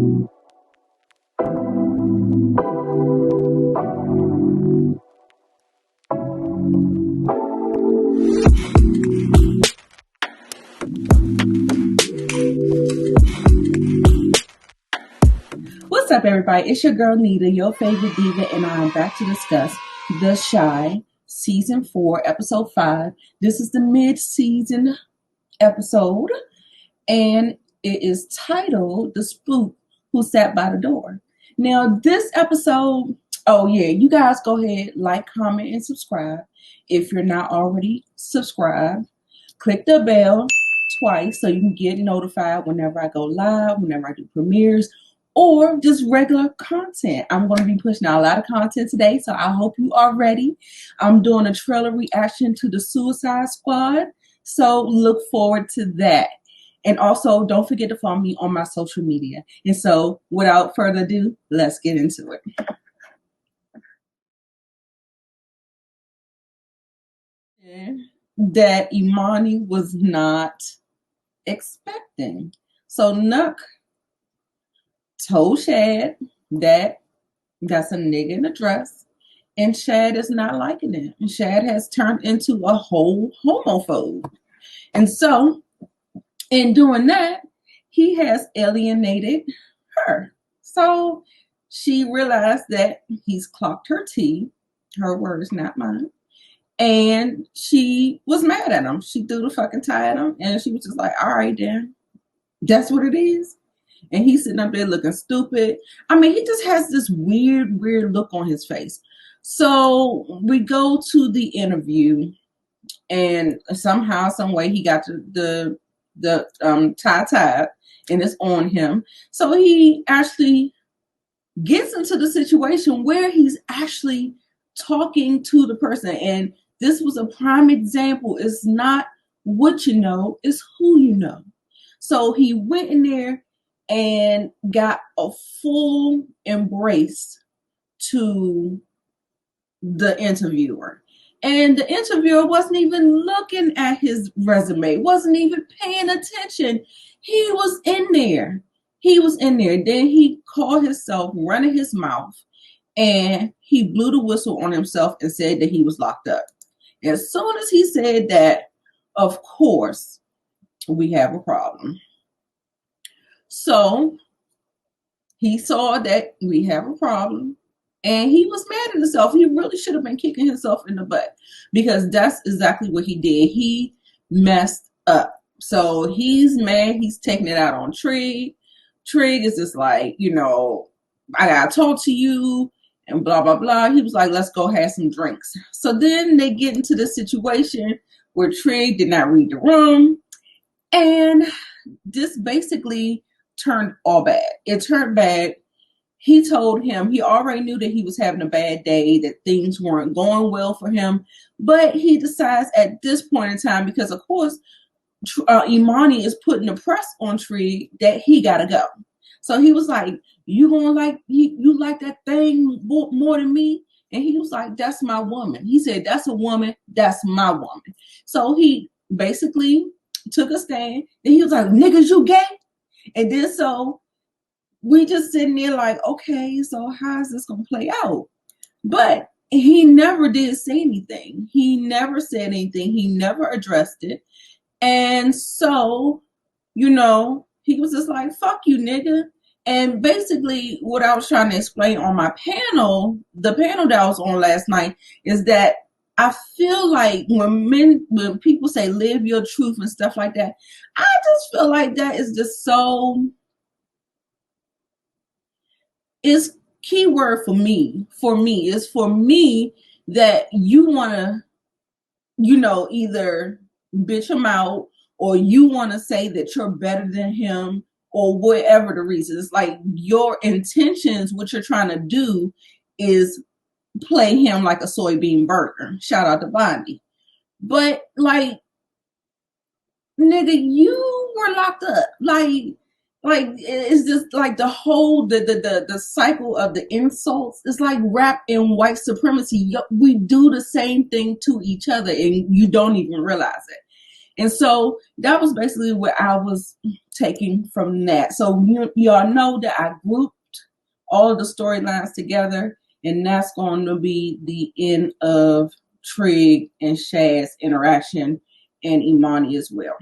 What's up, everybody? It's your girl Nita, your favorite diva, and I'm back to discuss The Chi, Season 4, Episode 5. This is the mid-season episode, and it is titled The Spook Who Sat by the Door. Now, this episode, oh yeah, you guys go ahead, like, comment, and subscribe. If you're not already subscribed, click the bell twice so you can get notified whenever I go live, whenever I do premieres, or just regular content. I'm going to be pushing out a lot of content today, so I hope you are ready. I'm doing a trailer reaction to the Suicide Squad, so look forward to that. And also, don't forget to follow me on my social media. And so, without further ado, let's get into it. That Imani was not expecting. So, Nuck told Shad that that's a nigga in a dress, and Shad is not liking it. And Shad has turned into a whole homophobe. And so, in doing that, he has alienated her. So, she realized that he's clocked her tea, her words, not mine. And she was mad at him. She threw the fucking tie at him, and she was just like, all right, then, that's what it is. And he's sitting up there looking stupid. I mean, he just has this weird look on his face. So we go to the interview, and somehow, some way, he got the tie, and it's on him. So he actually gets into the situation where he's actually talking to the person. And this was a prime example. It's not what you know, it's who you know. So he went in there and got a full embrace to the interviewer. And the interviewer wasn't even looking at his resume, wasn't even paying attention. He was in there. Then he called himself running his mouth, and he blew the whistle on himself and said that he was locked up. As soon as he said that, of course, we have a problem. So he saw that we have a problem, and he was mad at himself. He really should have been kicking himself in the butt, because that's exactly what he did. He messed up. So he's mad. He's taking it out on Trig. Trig is just like, I gotta talk to you and blah, blah, blah. He was like, let's go have some drinks. So then they get into this situation where Trig did not read the room, and this basically turned all bad. It turned bad. He told him he already knew that he was having a bad day, that things weren't going well for him, but he decides at this point in time, because of course Imani is putting the press on Tree, that he gotta go. So he was like, you gonna like you like that thing more than me? And he was like, that's my woman. He said, that's a woman, that's my woman. So he basically took a stand, and he was like, niggas, you gay? And then so we just sitting there like, okay, so how is this going to play out? But he never did say anything. He never said anything. He never addressed it. And so, he was just like, fuck you, nigga. And basically what I was trying to explain on my panel, the panel that I was on last night, is that I feel like when people say live your truth and stuff like that, I just feel like that is just so, it's keyword for me that you want to, either bitch him out, or you want to say that you're better than him, or whatever the reason. It's like your intentions, what you're trying to do is play him like a soybean burger. Shout out to Bondi. But like, nigga, you were locked up. Like it's just like the whole the cycle of the insults is like wrapped in white supremacy. We do the same thing to each other, and you don't even realize it. And so that was basically what I was taking from that. So you all know that I grouped all of the storylines together, and that's going to be the end of Trig and Shad's interaction, and Imani as well.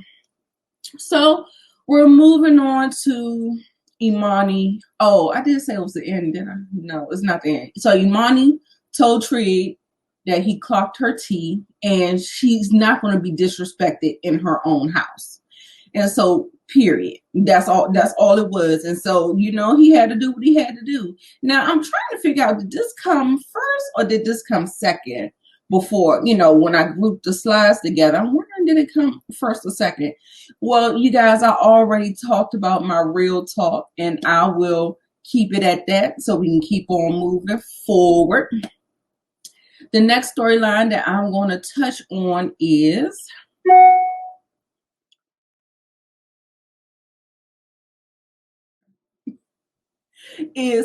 So we're moving on to Imani. Oh, I did say it was the end, didn't I? No, it's not the end. So Imani told Trig that he clocked her tea and she's not going to be disrespected in her own house. And so, period. That's all it was. And so, he had to do what he had to do. Now, I'm trying to figure out, did this come first or did this come second? Before, when I grouped the slides together, I'm wondering, did it come first or second? Well, you guys, I already talked about my real talk, and I will keep it at that so we can keep on moving forward. The next storyline that I'm going to touch on is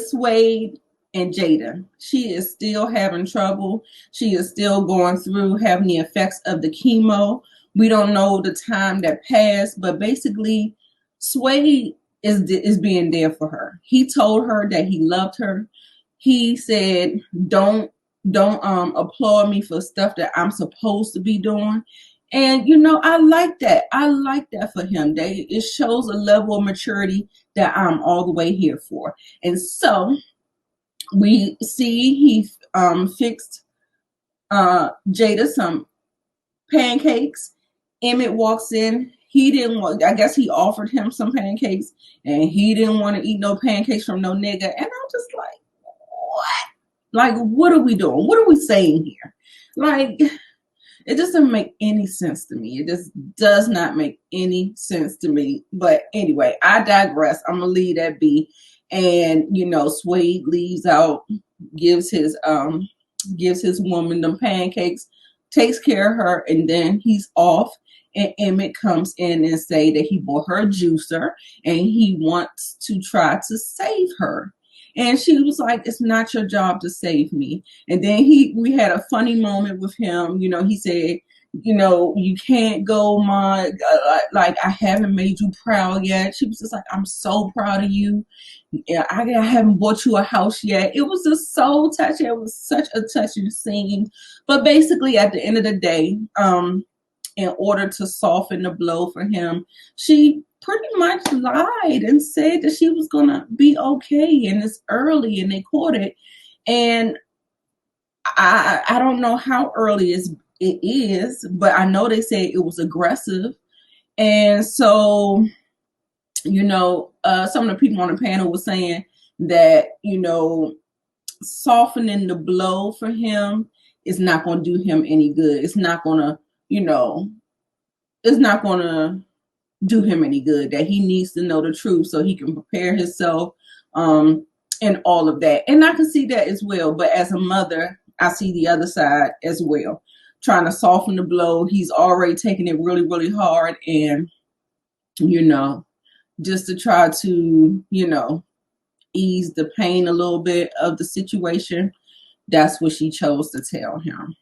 Suede and Jada. She is still having trouble. She is still going through having the effects of the chemo. We don't know the time that passed, but basically, Suede is being there for her. He told her that he loved her. He said, "Don't applaud me for stuff that I'm supposed to be doing." And I like that. I like that for him. It shows a level of maturity that I'm all the way here for. And so we see he fixed Jada some pancakes. Emmett walks in. He didn't want, I guess he offered him some pancakes, and he didn't want to eat no pancakes from no nigga. And I'm just like, what? Like, what are we doing? What are we saying here? Like, it doesn't make any sense to me. It just does not make any sense to me. But anyway, I digress. I'm gonna leave that be. And Suede leaves out, gives his woman them pancakes, takes care of her, and then he's off. And Emmett comes in and say that he bought her a juicer and he wants to try to save her. And she was like, "It's not your job to save me." And then we had a funny moment with him. He said, "You can't go, Ma. Like, I haven't made you proud yet." She was just like, "I'm so proud of you. Yeah, I haven't bought you a house yet." It was just so touching. It was such a touching scene. But basically, at the end of the day, in order to soften the blow for him, she pretty much lied and said that she was gonna be okay, and it's early and they caught it. And I don't know how early it is, but I know they said it was aggressive. And so, some of the people on the panel were saying that, softening the blow for him is not going to do him any good. It's not going to, it's not going to do him any good, that he needs to know the truth so he can prepare himself, and all of that. And I can see that as well. But as a mother, I see the other side as well, trying to soften the blow. He's already taking it really, really hard. And, just to try to, ease the pain a little bit of the situation, that's what she chose to tell him.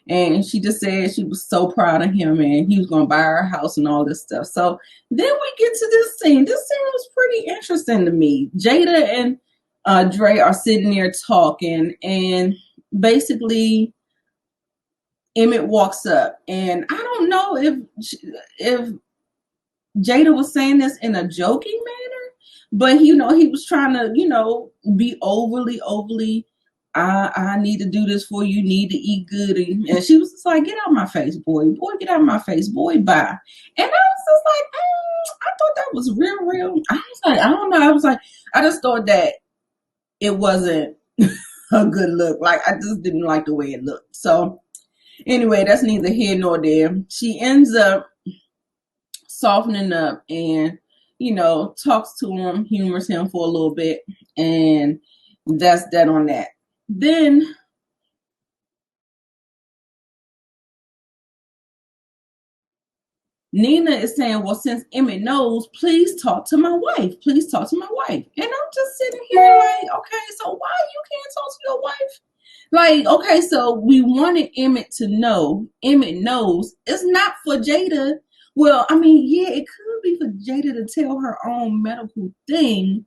And she just said she was so proud of him and he was going to buy her a house and all this stuff. So then we get to this scene. This scene was pretty interesting to me. Jada and Dre are sitting there talking, and basically Emmett walks up. And I don't know if Jada was saying this in a joking manner, but he was trying to, be overly, I need to do this for you, need to eat good. And she was just like, "Get out of my face, boy, get out of my face, boy, bye." And I was just like, I thought that was real. I was like, I don't know. I was like, I just thought that it wasn't a good look. Like, I just didn't like the way it looked. So anyway, that's neither here nor there. She ends up softening up and, talks to him, humors him for a little bit. And that's that on that. Then Nina is saying, "Well, since Emmett knows, please talk to my wife. Please talk to my wife." And I'm just sitting here like, okay, so why you can't talk to your wife? Like, okay, so we wanted Emmett to know. Emmett knows it's not for Jada. Well, I mean, yeah, it could be for Jada to tell her own medical thing,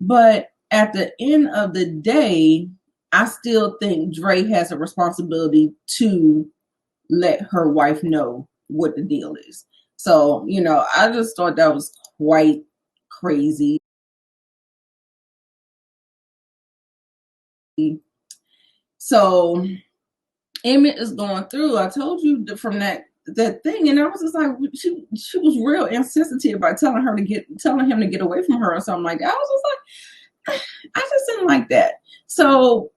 but at the end of the day, I still think Dre has a responsibility to let her wife know what the deal is. So, I just thought that was quite crazy. So Emmett is going through. I told you from that thing, and I was just like, she was real insensitive by telling him to get away from her or something like that. I was just like, I just didn't like that. So,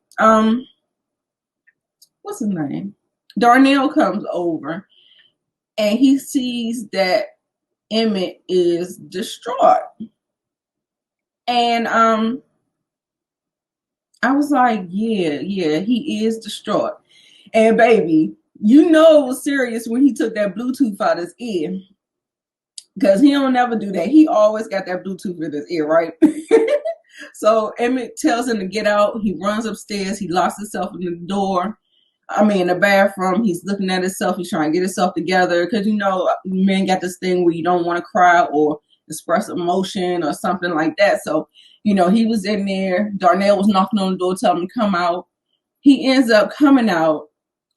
what's his name? Darnell comes over, and he sees that Emmett is distraught, and I was like, yeah, he is distraught. And baby, it was serious when he took that Bluetooth out of his ear. Because he don't never do that. He always got that Bluetooth in his ear, right? So Emmett tells him to get out. He runs upstairs. He locks himself in the bathroom. He's looking at himself. He's trying to get himself together. Because, men got this thing where you don't want to cry or express emotion or something like that. So, he was in there. Darnell was knocking on the door, telling him to come out. He ends up coming out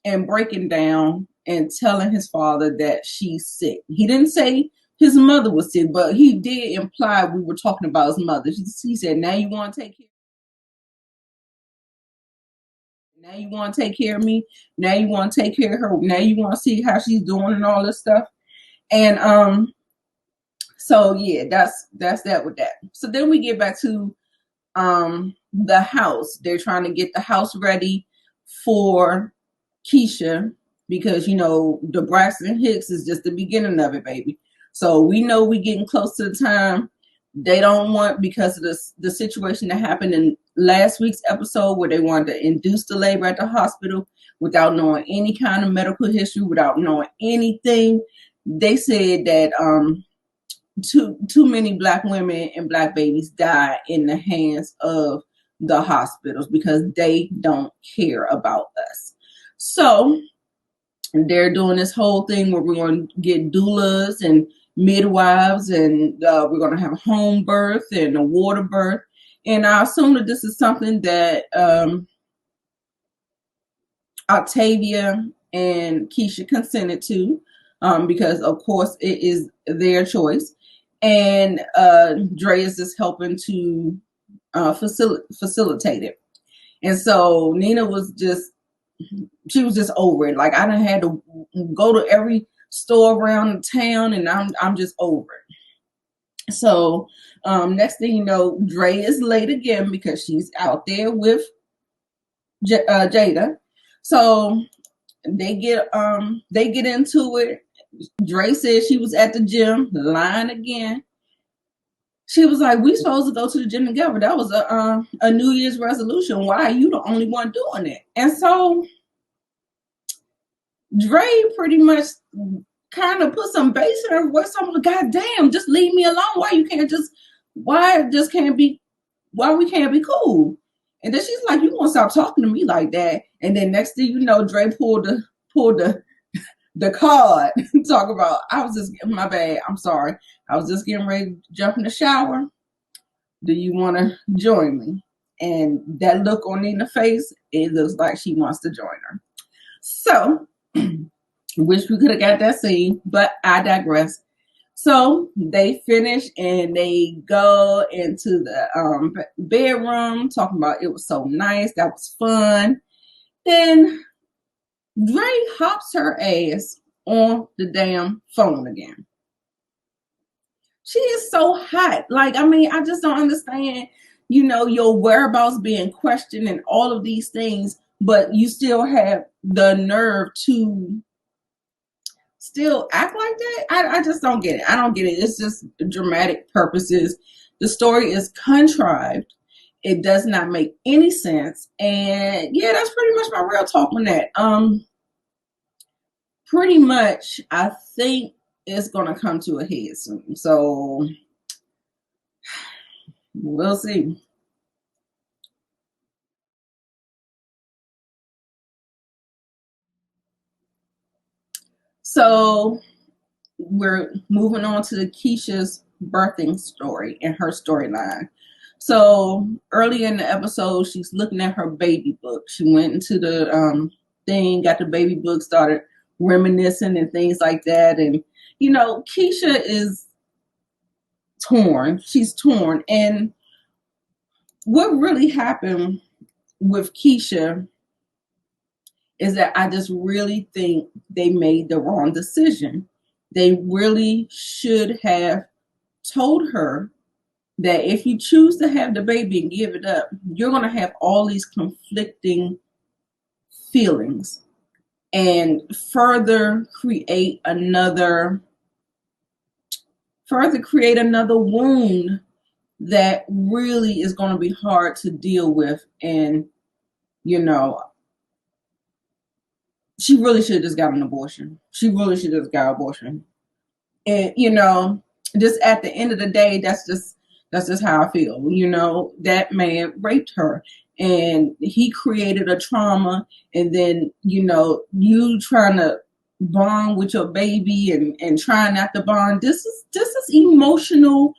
and breaking down and telling his father that she's sick. He didn't say his mother was sick, but he did imply we were talking about his mother. He said, now you want to take care of me. Now you want to take care of her. Now you want to see how she's doing and all this stuff. And so yeah, that's that with that. So then we get back to the house. They're trying to get the house ready for Keisha because the Braxton Hicks is just the beginning of it, baby. So we know we getting close to the time. They don't want, because of the situation that happened in last week's episode where they wanted to induce the labor at the hospital without knowing any kind of medical history, without knowing anything. They said that too many Black women and Black babies die in the hands of the hospitals because they don't care about us. So they're doing this whole thing where we're going to get doulas and midwives, and we're going to have a home birth and a water birth. And I assume that this is something that Octavia and Keisha consented to, because of course it is their choice. And Dre is just helping to facilitate it. And so Nina was just over it. Like, I done had to go to every store around town, and I'm just over it. So next thing you know, Dre is late again because she's out there with Jada. So they get into it. Dre said she was at the gym, lying again. She was like, we supposed to go to the gym together. That was a New Year's resolution. Why are you the only one doing it? And so Dre pretty much kind of put some bass in her voice. I'm like, God damn, just leave me alone. Why we can't be cool? And then she's like, you won't stop talking to me like that. And then next thing you know, Dre pulled the card. Talk about, my bad, I'm sorry. I was just getting ready to jump in the shower. Do you want to join me? And that look on Nina's face, it looks like she wants to join her. So, wish we could have got that scene, but I digress. So they finish and they go into the bedroom, talking about it was so nice, that was fun. Then Dre hops her ass on the damn phone again. She is so hot. Like, I just don't understand, your whereabouts being questioned and all of these things, but you still have the nerve to still act like that. I just don't get it. I don't get it. It's just dramatic purposes. The story is contrived. It does not make any sense. And yeah, that's pretty much my real talk on that. Pretty much, I think it's gonna come to a head soon. So we'll see. So we're moving on to the Keisha's birthing story and her storyline. So early in the episode, she's looking at her baby book. She went into the thing, got the baby book, started reminiscing and things like that. And, you know, Keisha is torn. She's torn. And what really happened with Keisha is that I just really think they made the wrong decision. They really should have told her that if you choose to have the baby and give it up, you're going to have all these conflicting feelings and further create another wound that really is going to be hard to deal with. And, you know, she really should have just got an abortion. She really should have just got an abortion. And, you know, just at the end of the day, that's just how I feel. You know, that man raped her and he created a trauma. And then, you know, you trying to bond with your baby and trying not to bond. This is emotional.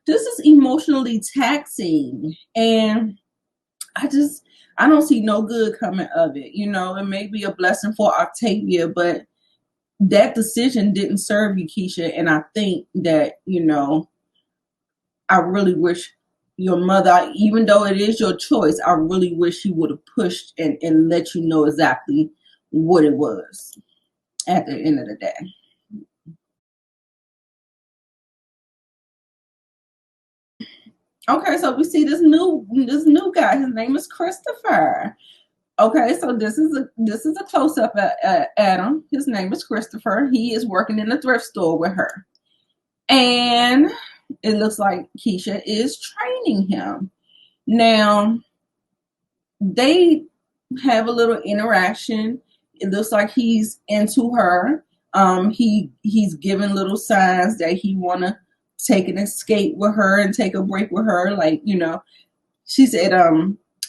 This is emotionally taxing. And I don't see no good coming of it. You know, it may be a blessing for Octavia, but that decision didn't serve you, Keisha. And I think that, you know, I really wish your mother, even though it is your choice, I really wish she would have pushed and let you know exactly what it was at the end of the day. Okay, so we see this new guy. His name is Christopher. Okay, so this is a close up at him. His name is Christopher. He is working in a thrift store with her, and it looks like Keisha is training him. Now they have a little interaction. It looks like he's into her. He's giving little signs that he wanna take an escape with her and take a break with her. Like, you know, she said,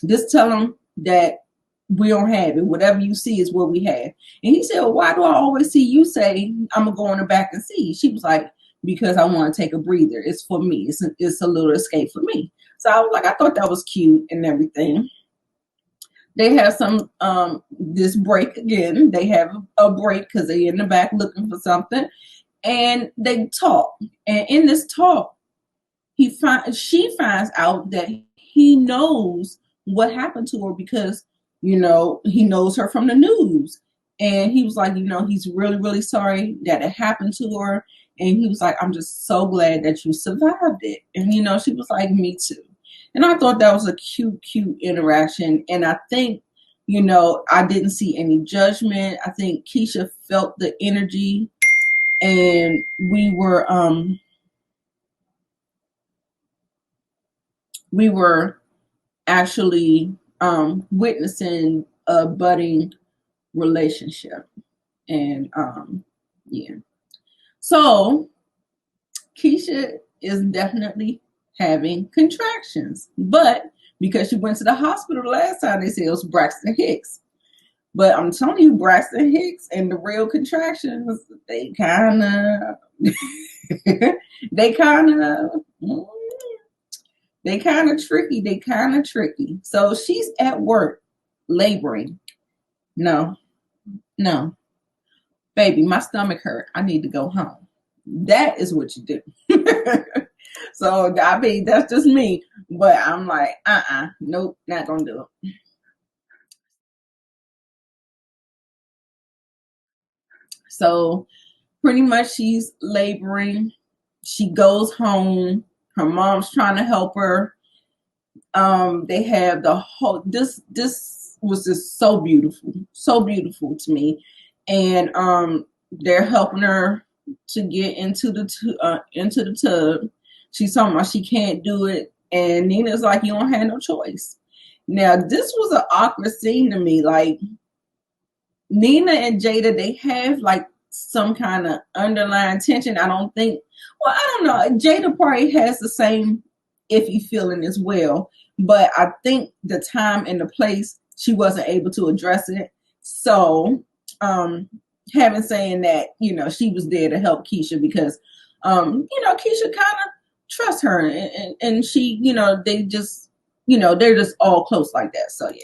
just tell him that we don't have it. Whatever you see is what we have. And he said, well, why do I always see you say I'm gonna go in the back and see? She was like, because I want to take a breather. It's for me. It's a little escape for me. So I was like, I thought that was cute and everything. They have some this break again. They have a break because they're in the back looking for something, and they talk. And in this talk, she finds out that he knows what happened to her because, you know, he knows her from the news. And he was like, you know, he's really, really sorry that it happened to her. And he was like, I'm just so glad that you survived it. And, you know, she was like, me too. And I thought that was a cute interaction. And I think, you know, I didn't see any judgment. I think Keisha felt the energy, and we were actually witnessing a budding relationship. And yeah. So Keisha is definitely having contractions, but because she went to the hospital last time, they said it was Braxton Hicks. But I'm telling you, Braxton Hicks and the real contractions, they kind of tricky. They kind of tricky. So she's at work laboring. No, baby, my stomach hurt. I need to go home. That is what you do. So I mean, that's just me. But I'm like, nope, not gonna do it. So pretty much she's laboring. She goes home. Her mom's trying to help her. They have the whole this was just so beautiful to me. And they're helping her to get into the tub. She's talking about she can't do it, and Nina's like, you don't have no choice. Now this was an awkward scene to me. Like, Nina and Jada, they have like some kind of underlying tension. I don't think, well, I don't know. Jada probably has the same iffy feeling as well. But I think the time and the place, she wasn't able to address it. So having saying that, she was there to help Keisha because, Keisha kind of trusts her, and she, they just, they're just all close like that. So yeah.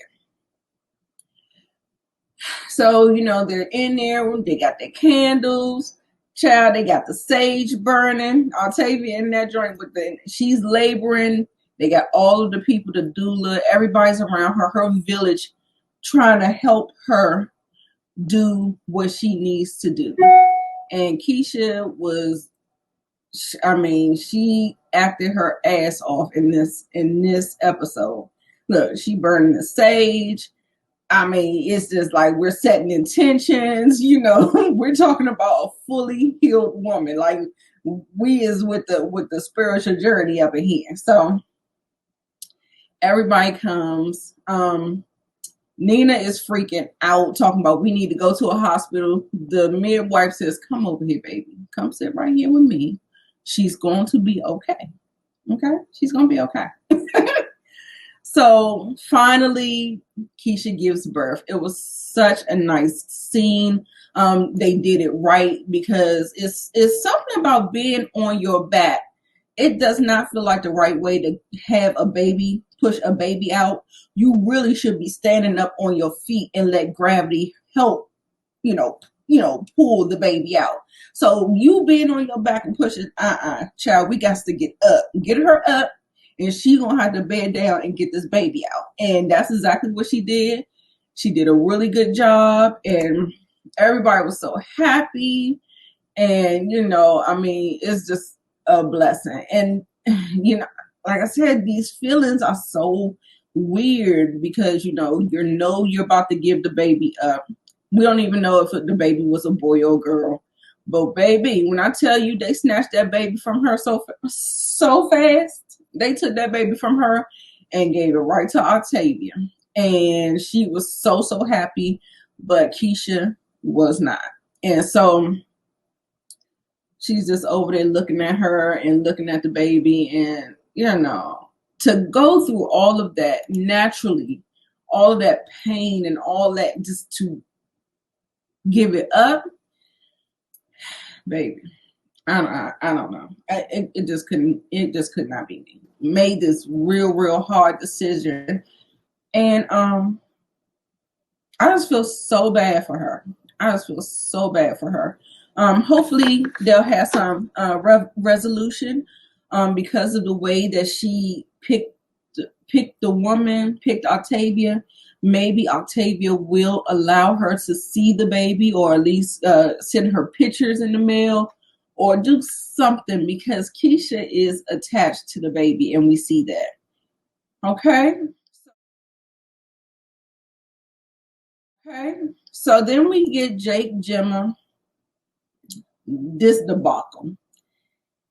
So, they're in there, they got their candles, child, they got the sage burning. Octavia in that joint she's laboring. They got all of the people, the doula, everybody's around her village, trying to help her do what she needs to do. And Keisha she acted her ass off in this episode. Look, she burning the sage. It's just like we're setting intentions, we're talking about a fully healed woman. Like we is with the spiritual journey up in here. So everybody comes. Nina is freaking out, talking about we need to go to a hospital. The midwife says, come over here, baby. Come sit right here with me. She's going to be okay. Okay? She's going to be okay. So finally, Keisha gives birth. It was such a nice scene. They did it right because it's something about being on your back. It does not feel like the right way to have a baby, push a baby out. You really should be standing up on your feet and let gravity help, pull the baby out. So you being on your back and pushing, child, we got to get up, get her up. And she gonna have to bed down and get this baby out. And that's exactly what she did. She did a really good job, and everybody was so happy. And it's just a blessing. And like I said, these feelings are so weird because you're about to give the baby up. We don't even know if the baby was a boy or girl. But baby, when I tell you they snatched that baby from her so fast. They took that baby from her and gave it right to Octavia. And she was so happy, but Keisha was not. And so she's just over there looking at her and looking at the baby. And, to go through all of that naturally, all of that pain and all that just to give it up, baby. I don't know. It just could not be me. Made this real hard decision, and I just feel so bad for her. Hopefully they'll have some resolution because of the way that she picked the woman, picked Octavia. Maybe Octavia will allow her to see the baby, or at least send her pictures in the mail. Or do something because Keisha is attached to the baby and we see that. Okay? Okay. So then we get Jake Gemma, this debacle.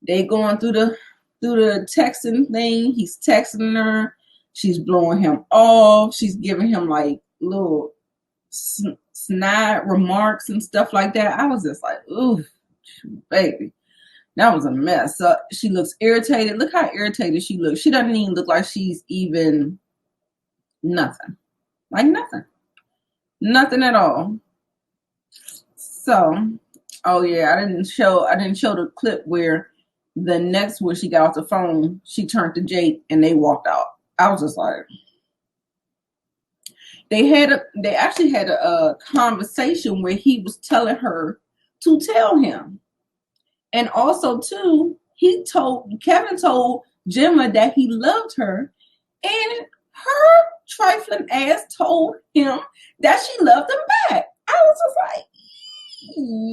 They going through the texting thing. He's texting her. She's blowing him off. She's giving him like little snide remarks and stuff like that. I was just like, ooh, baby. That was a mess. So she looks irritated. Look how irritated she looks. She doesn't even look like she's even nothing. Like nothing. Nothing at all. So, oh yeah, I didn't show the clip where she got off the phone, she turned to Jake and they walked out. I was just like, they actually had a conversation where he was telling her to tell him. And also, too, Kevin told Gemma that he loved her, and her trifling ass told him that she loved him back. I was just like,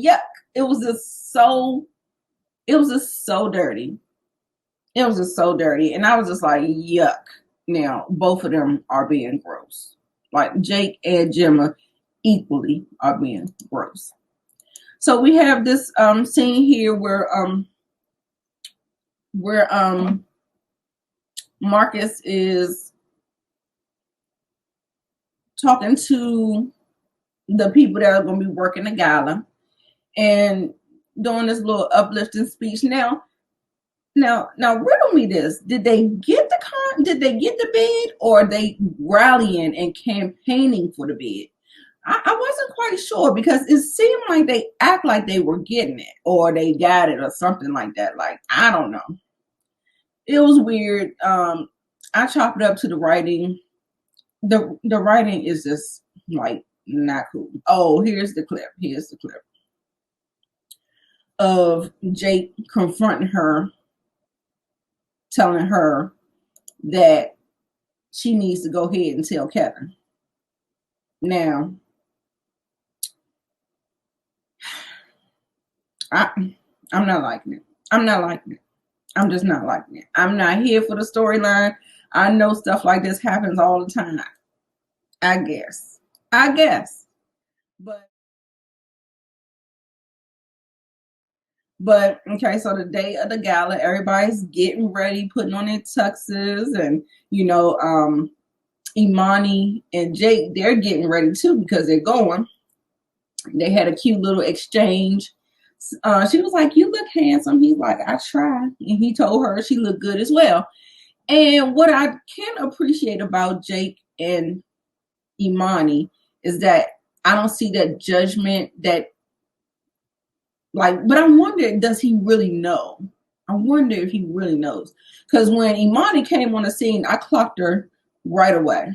yuck. It was just so dirty. It was just so dirty. And I was just like, yuck. Now, both of them are being gross. Like Jake and Gemma equally are being gross. So we have this scene here where Marcus is talking to the people that are going to be working the gala and doing this little uplifting speech. Now riddle me this: did they get the bid, or are they rallying and campaigning for the bid? I wasn't quite sure because it seemed like they act like they were getting it or they got it or something like that. Like, I don't know. It was weird. I chopped it up to the writing. The writing is just like not cool. Oh, here's the clip. Here's the clip of Jake confronting her, telling her that she needs to go ahead and tell Kevin. Now, I'm not liking it. I'm not liking it. I'm just not liking it. I'm not here for the storyline. I know stuff like this happens all the time. I guess. But okay, so the day of the gala, everybody's getting ready, putting on their tuxes, and Imani and Jake, they're getting ready too because they're going. They had a cute little exchange. She was like, "You look handsome." He's like, "I try," and he told her she looked good as well. And what I can appreciate about Jake and Imani is that I don't see that judgment that but I wonder, does he really know? I wonder if he really knows. Because when Imani came on the scene, I clocked her right away.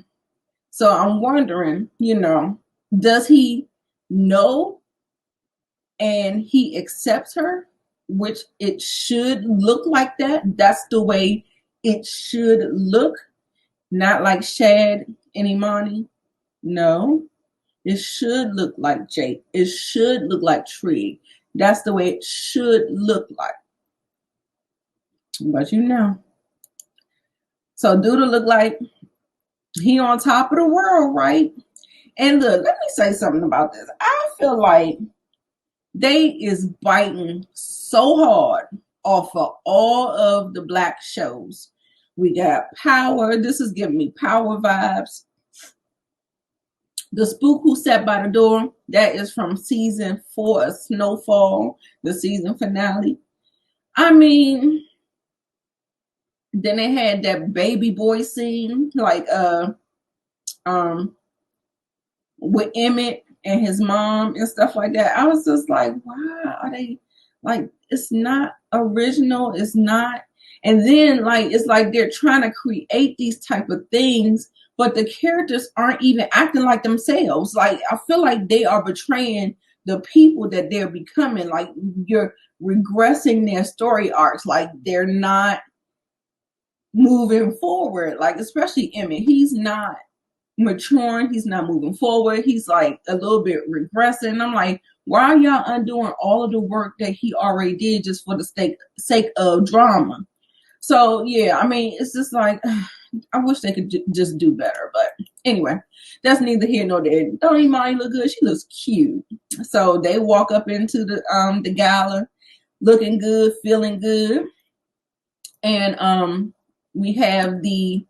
So I'm wondering, does he know and he accepts her, which it should look like that. That's the way it should look. Not like Shad and Imani. No, it should look like Jake. It should look like Tree. That's the way it should look like. But So DOUDA look like he on top of the world, right? And look, let me say something about this. I feel like they is biting so hard off of all of the Black shows. We got Power. This is giving me Power vibes. The Spook Who Sat by the Door, that is from season 4 of Snowfall, the season finale. I mean, then they had that baby boy scene, with Emmett and his mom and stuff like that. I was just like, why are they it's not original, it's not. And then it's like they're trying to create these type of things, but the characters aren't even acting like themselves. I feel like they are betraying the people that they're becoming. Like, you're regressing their story arcs. Like, they're not moving forward. Like, especially Emmett, he's not maturing, he's not moving forward, he's like a little bit regressing. I'm like, why are y'all undoing all of the work that he already did just for the sake of drama? So yeah, I mean, it's just like, I wish they could just do better. But anyway, that's neither here nor there. Don't Imani look good? She looks cute. So they walk up into the gala looking good, feeling good. And we have the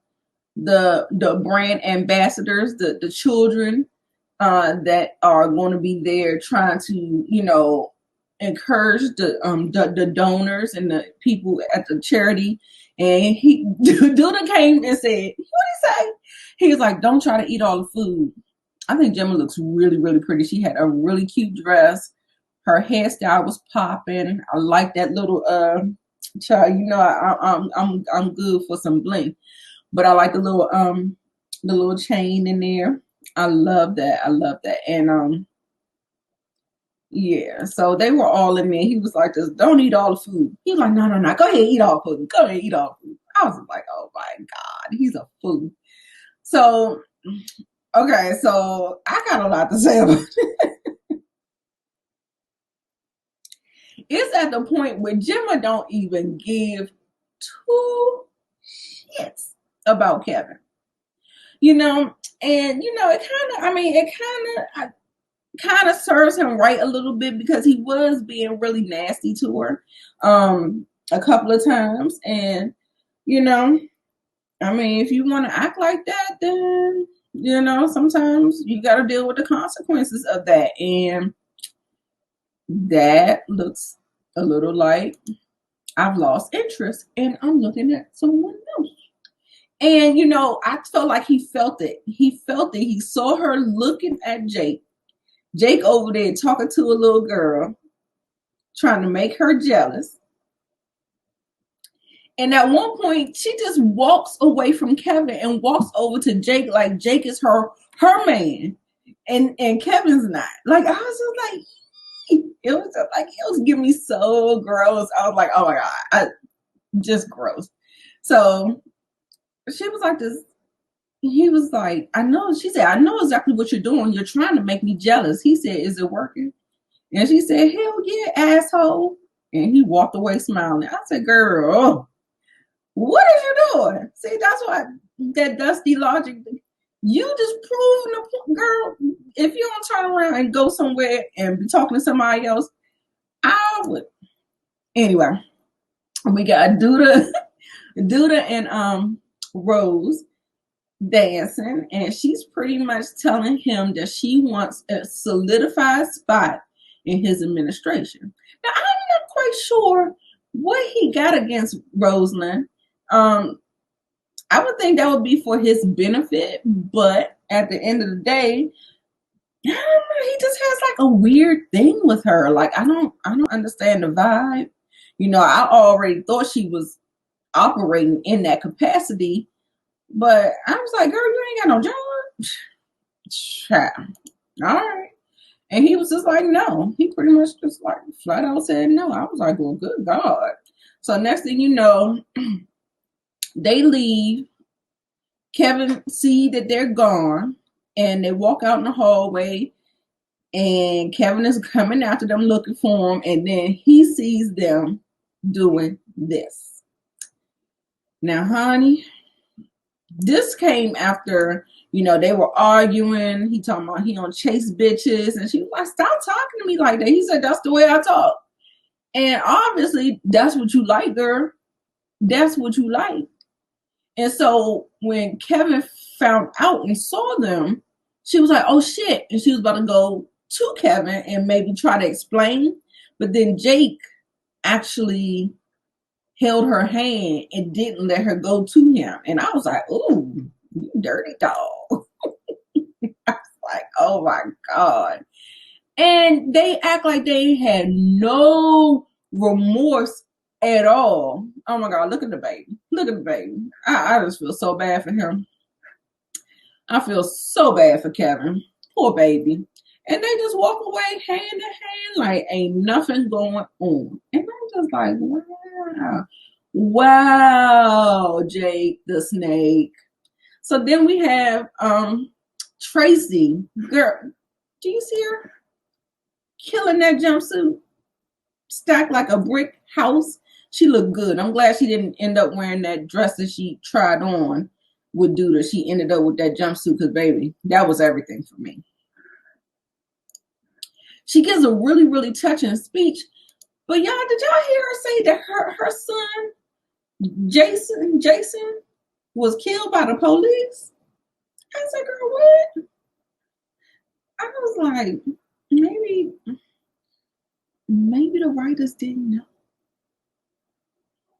brand ambassadors, the children that are going to be there trying to encourage the donors and the people at the charity. And DOUDA came and said, what did he say? He was like, don't try to eat all the food. I think Gemma looks really, really pretty. She had a really cute dress. Her hairstyle was popping. I like that little child. I'm good for some bling. But I like the little chain in there. I love that. And yeah, so they were all in there. He was like, just don't eat all the food. He was like, no. Go ahead, eat all the food. Go ahead, eat all the food. I was like, oh my God, he's a fool. So, okay, so I got a lot to say about it. It's at the point where Gemma don't even give two shits about Kevin. And it kind of serves him right a little bit, because he was being really nasty to her a couple of times. And if you want to act like that, then sometimes you got to deal with the consequences of that. And that looks a little like I've lost interest and I'm looking at someone else. And I felt like he felt it. He saw her looking at Jake Jake over there talking to a little girl, trying to make her jealous. And at one point, she just walks away from Kevin and walks over to Jake like Jake is her man, and Kevin's not. Like I was just like, it was giving me so gross. I was like, oh my god, just gross. So she was like this. He was like, I know. She said, I know exactly what you're doing. You're trying to make me jealous. He said, is it working? And she said, hell yeah, asshole. And he walked away smiling. I said, girl, what are you doing? See, that's why that dusty logic. You just proving the point, girl. If you don't turn around and go somewhere and be talking to somebody else, I would. Anyway, we got DOUDA and Rose dancing, and she's pretty much telling him that she wants a solidified spot in his administration. Now, I'm not quite sure what he got against Rosalind. I would think that would be for his benefit, but at the end of the day, I don't know, he just has like a weird thing with her. Like I don't understand the vibe. You know, I already thought she was operating in that capacity, but I was like, girl, you ain't got no job. Child. All right. And he was just like, no. He pretty much just like flat out said no. I was like, well, good God. So next thing you know, they leave. Kevin see that they're gone, and they walk out in the hallway, and Kevin is coming after them looking for him, and then he sees them doing this. Now, honey, this came after, you know, they were arguing. He talking about he don't chase bitches, and she was like, stop talking to me like that. He said, that's the way I talk. And obviously, that's what you like, girl. That's what you like. And so when Kevin found out and saw them, she was like, oh shit. And she was about to go to Kevin and maybe try to explain. But then Jake actually held her hand and didn't let her go to him. And I was like, ooh, you dirty dog. I was like, oh my God. And they act like they had no remorse at all. Oh my God, look at the baby. Look at the baby. I just feel so bad for him. I feel so bad for Kevin. Poor baby. And they just walk away hand in hand like ain't nothing going on. And I'm just like, wow. Wow, Jake the Snake. So then we have Tracy. Girl, do you see her? Killing that jumpsuit. Stacked like a brick house. She looked good. I'm glad she didn't end up wearing that dress that she tried on with DOUDA. She ended up with that jumpsuit because, baby, that was everything for me. She gives a really, really touching speech. But y'all, did y'all hear her say that her son, Jason, was killed by the police? I said, girl, what? I was like, maybe the writers didn't know.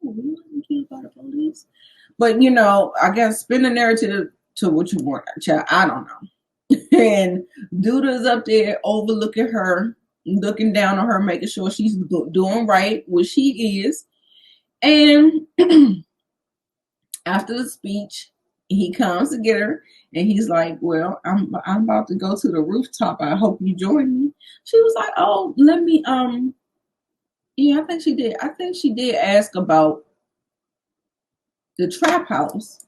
We wasn't killed by the police. But, you know, I guess spin the narrative to what you want, child. I don't know. And DOUDA's up there overlooking her, looking down on her, making sure she's doing right, which she is. And after the speech, he comes to get her, and he's like, well, I'm about to go to the rooftop. I hope you join me. She was like, oh, let me, yeah, I think she did. I think she did ask about the trap house.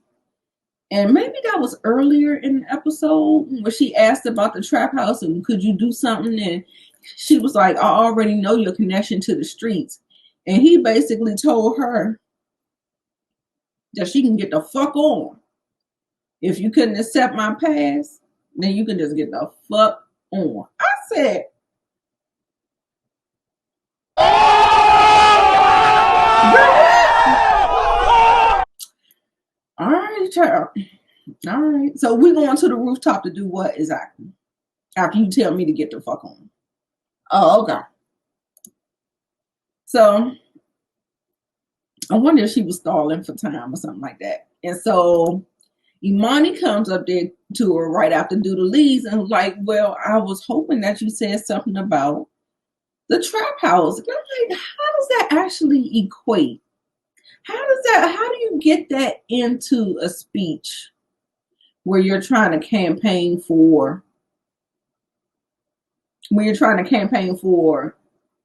And maybe that was earlier in the episode where she asked about the trap house and could you do something? And she was like, I already know your connection to the streets. And he basically told her that she can get the fuck on. If you couldn't accept my past, then you can just get the fuck on. I said, all right, child. All right. So we're going to the rooftop to do what exactly? After you tell me to get the fuck on. Oh, okay. So I wonder if she was stalling for time or something like that. And so Imani comes up there to her right after DOUDA leaves and was like, well, I was hoping that you said something about the trap house. And I'm like, how does that actually equate? How do you get that into a speech where you're trying to campaign for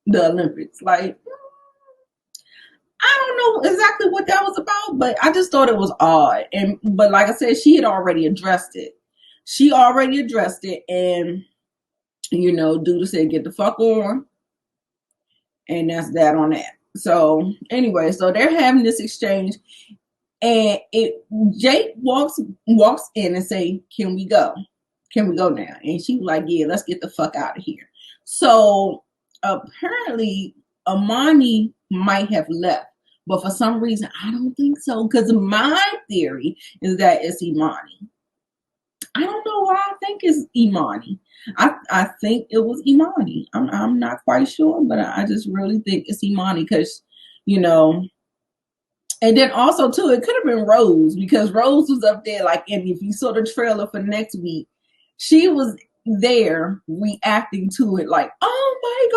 the Olympics? Like, I don't know exactly what that was about, but I just thought it was odd. But like I said, she had already addressed it. And DOUDA said, get the fuck on. And that's that on that. So anyway, so they're having this exchange, and Jake walks in and say, can we go now? And she was like, yeah, let's get the fuck out of here. So apparently Imani might have left, but for some reason I don't think so, because my theory is that it's Imani. I don't know why I think it's Imani. I think it was Imani. I'm not quite sure, but I just really think it's Imani, because, and then also too, it could have been Rose, because Rose was up there, like, and if you saw the trailer for next week, she was there reacting to it like, oh my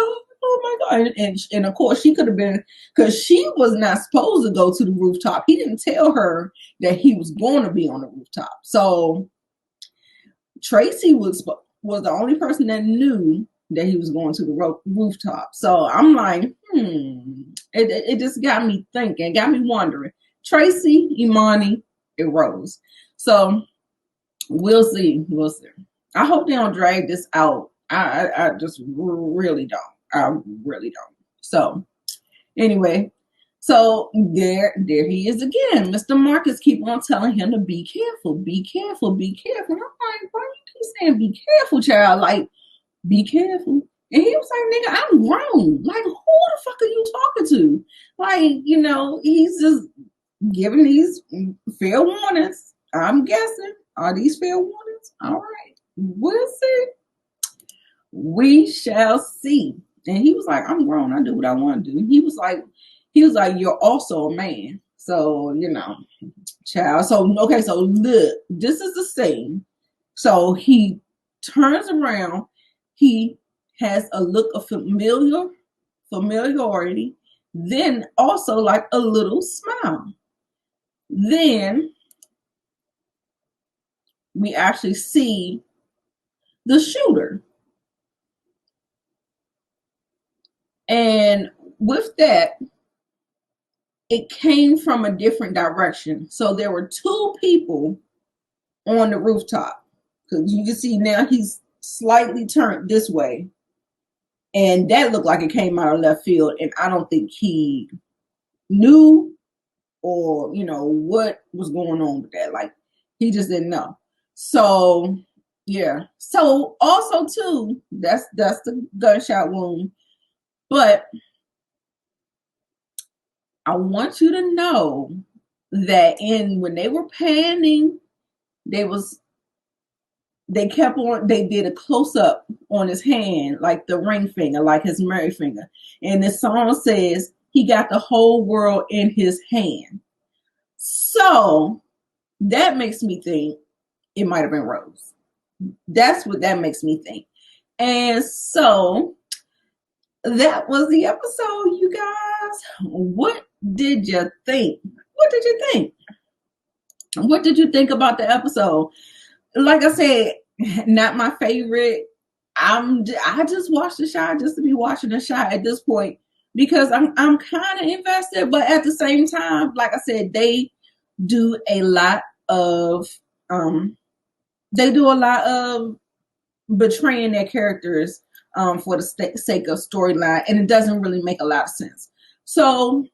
God. And of course she could have been, because she was not supposed to go to the rooftop. He didn't tell her that he was going to be on the rooftop. So Tracy was the only person that knew that he was going to the rooftop. So I'm like, it just got me thinking, got me wondering. Tracy, Imani, and Rose. So we'll see. I hope they don't drag this out. I just really don't. I really don't. So anyway, so there he is again. Mr. Marcus keep on telling him to be careful. And I'm like, why you keep saying be careful, child? Like, be careful. And he was like, nigga, I'm grown. Like, who the fuck are you talking to? Like, he's just giving these fair warnings. I'm guessing. Are these fair warnings? All right. We'll see. We shall see. And he was like, I'm grown. I do what I want to do. He was like, you're also a man. So, child. So, okay, so look, this is the scene. So he turns around. He has a look of familiarity. Then also like a little smile. Then we actually see the shooter. And with that, it came from a different direction. So there were two people on the rooftop, because you can see now he's slightly turned this way, and that looked like it came out of left field. And I don't think he knew or what was going on with that. Like, he just didn't know. So yeah. So also too, that's the gunshot wound. But I want you to know that when they were panning, they did a close up on his hand, like the ring finger, like his marry finger. And the song says he got the whole world in his hand. So that makes me think it might have been Rose. That's what that makes me think. And so that was the episode, you guys. What did you think? What did you think about the episode? Like I said, not my favorite. I just watched the shot just to be watching the shot at this point, because I'm kind of invested, but at the same time, like I said, they do a lot of betraying their characters for the sake of storyline, and it doesn't really make a lot of sense. So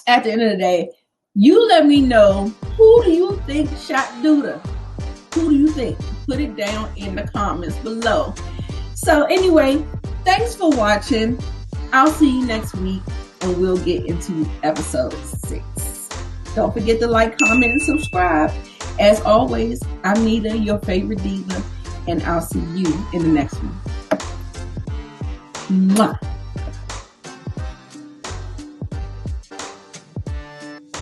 at the end of the day, you let me know, who do you think shot DOUDA? Who do you think? Put it down in the comments below. So anyway, thanks for watching. I'll see you next week, and we'll get into episode 6. Don't forget to like, comment, and subscribe. As always, I'm Nita, your favorite diva, and I'll see you in the next one. Mwah.